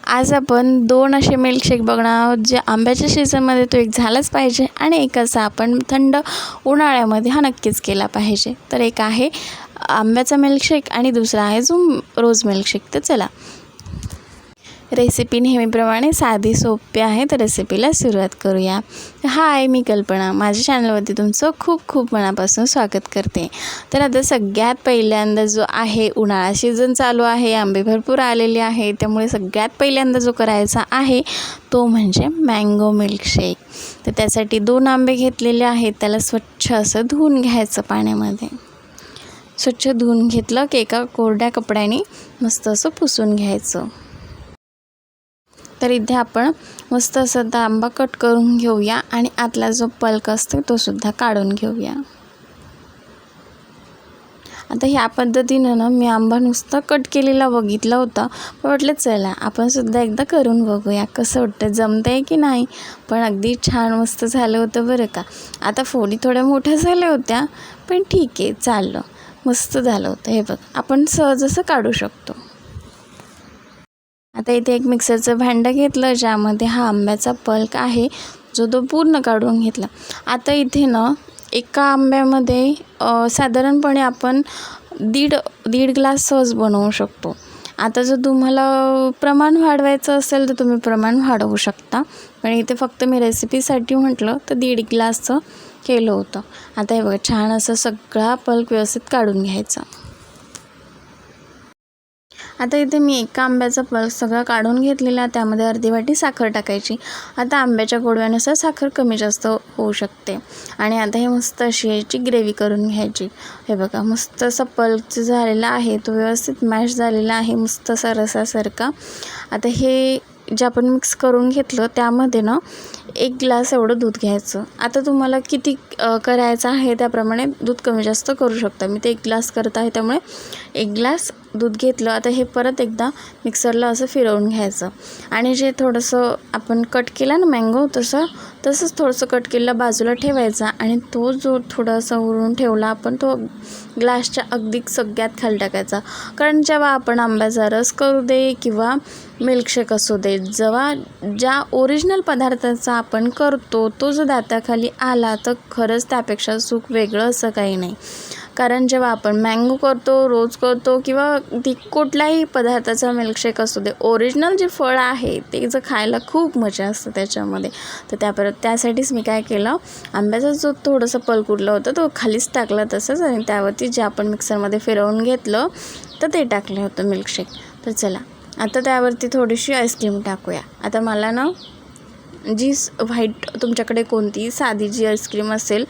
आज आपण दोन असे मिल्कशेक बघणार आहोत जे आंब्याच्या सीझनमध्ये तो एक झालाच पाहिजे आणि एक असा आपण थंड उन्हाळ्यामध्ये हा नक्कीच केला पाहिजे। तर एक आहे आंब्याचा मिल्कशेक आणि दुसरा आहे जो रोज मिल्कशेक। तर चला रेसिपी नेहमीप्रमाणे साधी सोपी आहे, तर रेसिपीला सुरुवात करूया। हाय, मी कल्पना, माझ्या चॅनलवरती तुमचं खूप खूप मनापासून स्वागत करते। तर आता सगळ्यात पहिल्यांदा जो आहे उन्हाळा सीझन चालू आहे, आंबे भरपूर आलेले आहे, त्यामुळे सगळ्यात पहिल्यांदा जो करायचा आहे तो म्हणजे मँगो मिल्कशेक। तर त्यासाठी 2 आंबे घेतलेले आहेत, त्याला स्वच्छ असं धुवून घ्यायचं पाण्यामध्ये। स्वच्छ धुवून घेतलं की एका कोरड्या कपड्याने मस्त असं पुसून घ्यायचं। तर इथे आपण मस्त असं आंबा कट करून घेऊया आणि आतला जो पल्प असतो तो सुद्धा काढून घेऊया। आता ह्या पद्धतीनं ना मी आंबा नुसता कट केलेला बघितला होता, पण म्हटलं चला आपण सुद्धा एकदा करून बघूया कसं वाटतं, जमतंय की नाही। पण अगदी छान मस्त झालं होतं बरं का। आता फोडी थोड्या मोठ्या झाल्या होत्या, पण ठीक आहे, चाललं, मस्त झालं होतं। हे बघ, आपण सहज असं काढू शकतो। आता इथे एक मिक्सरचं भांडं घेतलं ज्यामध्ये हा आंब्याचा पल्प आहे जो तो पूर्ण काढून घेतला। आता इथे ना एका आंब्यामध्ये साधारणपणे आपण दीड ग्लास सहज बनवू शकतो। आता जर तुम्हाला प्रमाण वाढवायचं असेल तर तुम्ही प्रमाण वाढवू शकता, पण इथे फक्त मी रेसिपीसाठी म्हटलं तर 1.5 ग्लासचं केलं होतं। आता हे बघा, छान असं सगळा पल्प व्यवस्थित काढून घ्यायचा। आता इथे मी एका आंब्याचा पल्प सगळा काढून घेतलेला, त्यामध्ये अर्धी वाटी साखर टाकायची। आता आंब्याच्या गोडव्यानुसार साखर कमी जास्त होऊ शकते। आणि आता हे मस्त अशी याची ग्रेव्ही करून घ्यायची। हे बघा, मस्त असा पल्प झालेला आहे, तो व्यवस्थित मॅश झालेला आहे, मस्त असा रसासारखा। आता हे जे आपण मिक्स करून घेतलं त्यामध्ये ना 1 ग्लास एवढं दूध घ्यायचं। आता तुम्हाला किती करायचं आहे त्याप्रमाणे दूध कमी जास्त करू शकता। मी ते 1 ग्लास करत आहे त्यामुळे 1 ग्लास दूध घेतलं। आता हे परत एकदा मिक्सरला असं फिरवून घ्यायचं आणि जे थोडंसं आपण कट केला ना मँगो, तसंच थोडंसं कट केलेलं बाजूला ठेवायचा आणि तो जो थोडासा उरून ठेवला आपण तो ग्लासच्या अगदी सगळ्यात खाली टाकायचा। कारण जेव्हा आपण आंब्याचा रस करू दे किंवा मिल्कशेक असू दे, जेव्हा ज्या ओरिजिनल पदार्थाचा आपण करतो तो जर दाताखाली आला तर खरंच त्यापेक्षा सुख वेगळं असं काही नाही। कारण जेव्हा आपण मँगो करतो, रोज करतो किंवा कुठल्याही पदार्थाचा मिल्कशेक असू दे, ओरिजिनल जे फळ आहे ते जर खायला खूप मजा असते त्याच्यामध्ये। तर त्यासाठीच मी काय केलं, आंब्याचा जो थोडंसं पल्प उरलं होतं तो खालीच टाकला तसंच, आणि त्यावरती जे आपण मिक्सरमध्ये फिरवून घेतलं तर ते टाकलं होतं मिल्कशेक। तर चला आता त्यावरती थोडीशी आईस्क्रीम टाकूया। आता मला ना जी व्हाईट, तुमच्याकडे कोणती साधी जी आईस्क्रीम असेल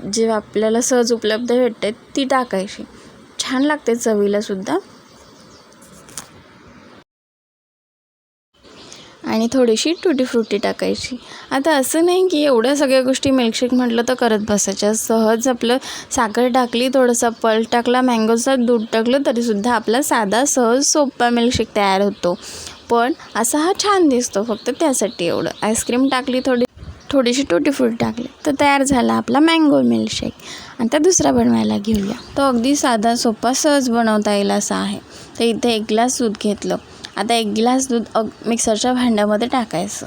जे आपल्याला सहज उपलब्ध भेटते ती टाकायची, छान लागते चवीलासुद्धा। आणि थोडीशी टुटी फ्रुटी टाकायची। आता असं नाही की एवढ्या सगळ्या गोष्टी मिल्कशेक म्हटलं तर करत बसायच्या, सहज आपलं साखर टाकली, थोडासा पल्प टाकला, मँगोचं दूध टाकलं तरीसुद्धा आपला साधा सहज सोपा मिल्कशेक तयार होतो। पण असा हा छान दिसतो, फक्त त्यासाठी एवढं आईस्क्रीम टाकली, थोडीशी टुटी फ्रुटी टाकली तर तयार झाला आपला मँगो मिल्कशेक। आता दुसरा बनवायला घेऊया, तो अगदी साधा सोपा सहज बनवता येईल असा आहे। तर इथे 1 ग्लास दूध घेतलं। आता 1 ग्लास दूध मिक्सरच्या भांड्यामध्ये टाकायचं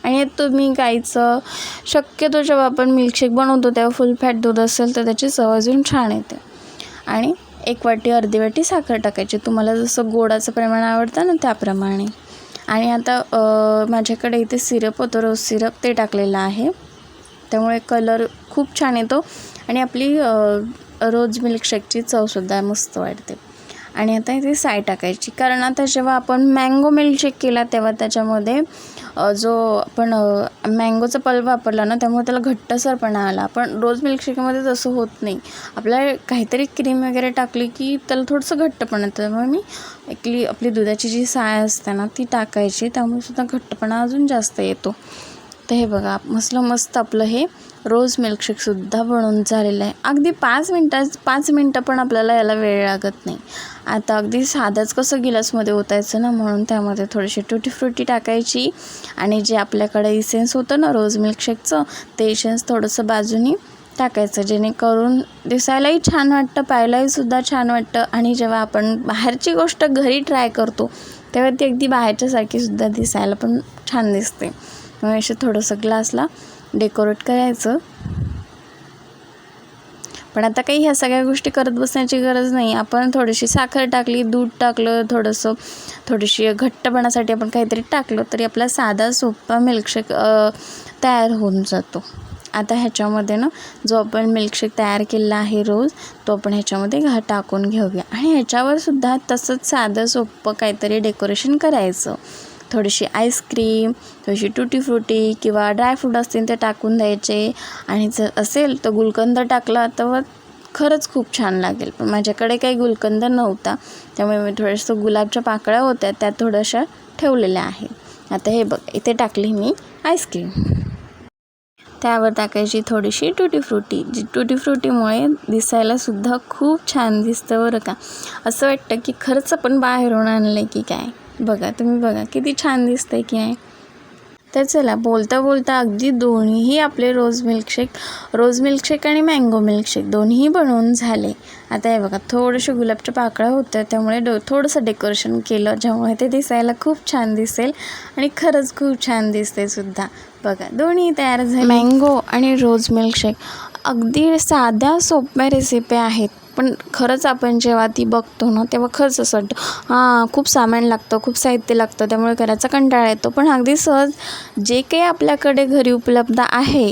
आणि तुम्ही गाईचं, शक्यतो जेव्हा आपण मिल्कशेक बनवतो तेव्हा फुल फॅट दूध असेल तर त्याची चव अजून छान येते। आणि 1 वाटी अर्धी वाटी साखर टाकायची, तुम्हाला जसं गोडाचं प्रमाण आवडतं ना त्याप्रमाणे। आणि आता माझ्याकडे इथे सिरप होतं, रोज सिरप, ते टाकलेलं आहे, त्यामुळे कलर खूप छान येतो आणि आपली रोज मिल्कशेकची चवसुद्धा मस्त वाढते। आणि आता इथे साय टाकायची, कारण आता जेव्हा आपण मँगो मिल्कशेक केला तेव्हा त्याच्यामध्ये जो आपण मँगोचा पल्प वापरला ना त्यामुळे त्याला घट्टसरपणा आला, पण रोज मिल्कशेकमध्ये तसं होत नाही। आपल्याला काहीतरी क्रीम वगैरे टाकली की त्याला थोडंसं घट्टपणा येतं, त्यामुळे मी आपली दुधाची जी साय असते ना ती टाकायची, त्यामुळे सुद्धा घट्टपणा अजून जास्त येतो। तर हे बघा, मस्त आपलं हे रोज मिल्कशेकसुद्धा बनवून झालेलं आहे। अगदी 5 मिनटं पण आपल्याला याला वेळ लागत नाही। आता अगदी साधंच कसं गिलासमध्ये ओतायचं ना, म्हणून त्यामध्ये थोडीशी टुटी फ्रुटी टाकायची आणि जे आपल्याकडे इसेन्स होतं ना रोज मिल्कशेकचं, ते इसेन्स थोडंसं बाजूनी टाकायचं, जेणेकरून दिसायलाही छान वाटतं, प्यायलाही सुद्धा छान वाटतं। आणि जेव्हा आपण बाहेरची गोष्ट घरी ट्राय करतो तेव्हा ती अगदी बाहेरच्यासारखीसुद्धा दिसायला पण छान दिसते. मग असं थोडंसं ग्लासला डेकोरेट करायचं. पण आता काही ह्या सगळ्या गोष्टी करत बसण्याची गरज नाही. आपण थोडीशी साखर टाकली, दूध टाकलं, थोडीशी घट्टपणासाठी आपण काहीतरी टाकलं तरी आपला साधा सोपा मिल्कशेक तयार होऊन जातो. आता ह्याच्यामध्ये ना जो आपण मिल्कशेक तयार केलेला आहे रोज, तो आपण ह्याच्यामध्ये टाकून घेऊया आणि ह्याच्यावरसुद्धा तसंच साधं सोपं काहीतरी डेकोरेशन करायचं. थोडीशी आईस्क्रीम, थोडीशी टुटी फ्रुटी किंवा ड्रायफ्रूट असतील ते टाकून द्यायचे आणि जर असेल तर गुलकंद टाकला तर खरंच खूप छान लागेल. पण माझ्याकडे काही गुलकंद नव्हता, त्यामुळे मी थोडंसं गुलाबच्या पाकळ्या होत्या त्या थोड्याशा ठेवलेल्या आहेत. आता हे बघ, इथे टाकली मी आईस्क्रीम. त्यावर टाकायची थोडीशी टुटी फ्रुटी. जी टुटी फ्रुटीमुळे दिसायलासुद्धा खूप छान दिसतं बरं का. असं वाटतं की खरंच आपण बाहेरून आणलं आहे की काय. बघा, तुम्ही बघा किती छान दिसतंय की नाही. तर चला, बोलता बोलता अगदी दोन्हीही आपले रोज मिल्कशेक आणि मँगो मिल्कशेक दोन्हीही बनवून झाले. आता हे बघा, थोडेसे गुलाबच्या पाकळ्या होत्या त्यामुळे थोडंसं डेकोरेशन केलं, ज्यामुळे ते दिसायला खूप छान दिसेल आणि खरंच खूप छान दिसते सुद्धा. बघा, दोन्ही तयार झाले. मँगो आणि रोज मिल्कशेक अगदी साध्या सोप्या रेसिपी आहेत, पण खरंच आपण जेव्हा ती बघतो ना तेव्हा खरंच असं वाटतं खूप सामान लागतं, खूप साहित्य लागतं, त्यामुळे करायचा कंटाळा येतो. पण अगदी सहज जे काही आपल्याकडे घरी उपलब्ध आहे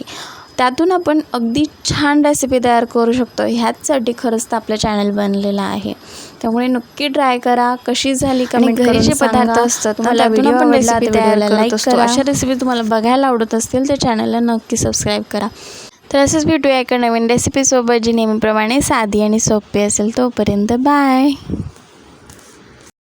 त्यातून आपण अगदी छान रेसिपी तयार करू शकतो. ह्याचसाठी खरंच तर आपलं चॅनल बनलेलं आहे. त्यामुळे नक्की ट्राय करा. कशी झाली कमेंट करून घरी जे सांगा. पदार्थ असतात तुम्हाला व्हिडिओ आपण आवडला रेसिपी तर तयार व्हिडिओला लाईक करत करा. असतो. अशा रेसिपी तुम्हाला बघायला आवडत असतील तर चॅनलला नक्की सबस्क्राईब करा. तर असंच भेटूया एका नवीन रेसिपीसोबत जी नेहमीप्रमाणे साधी आणि सोपी असेल. तोपर्यंत बाय.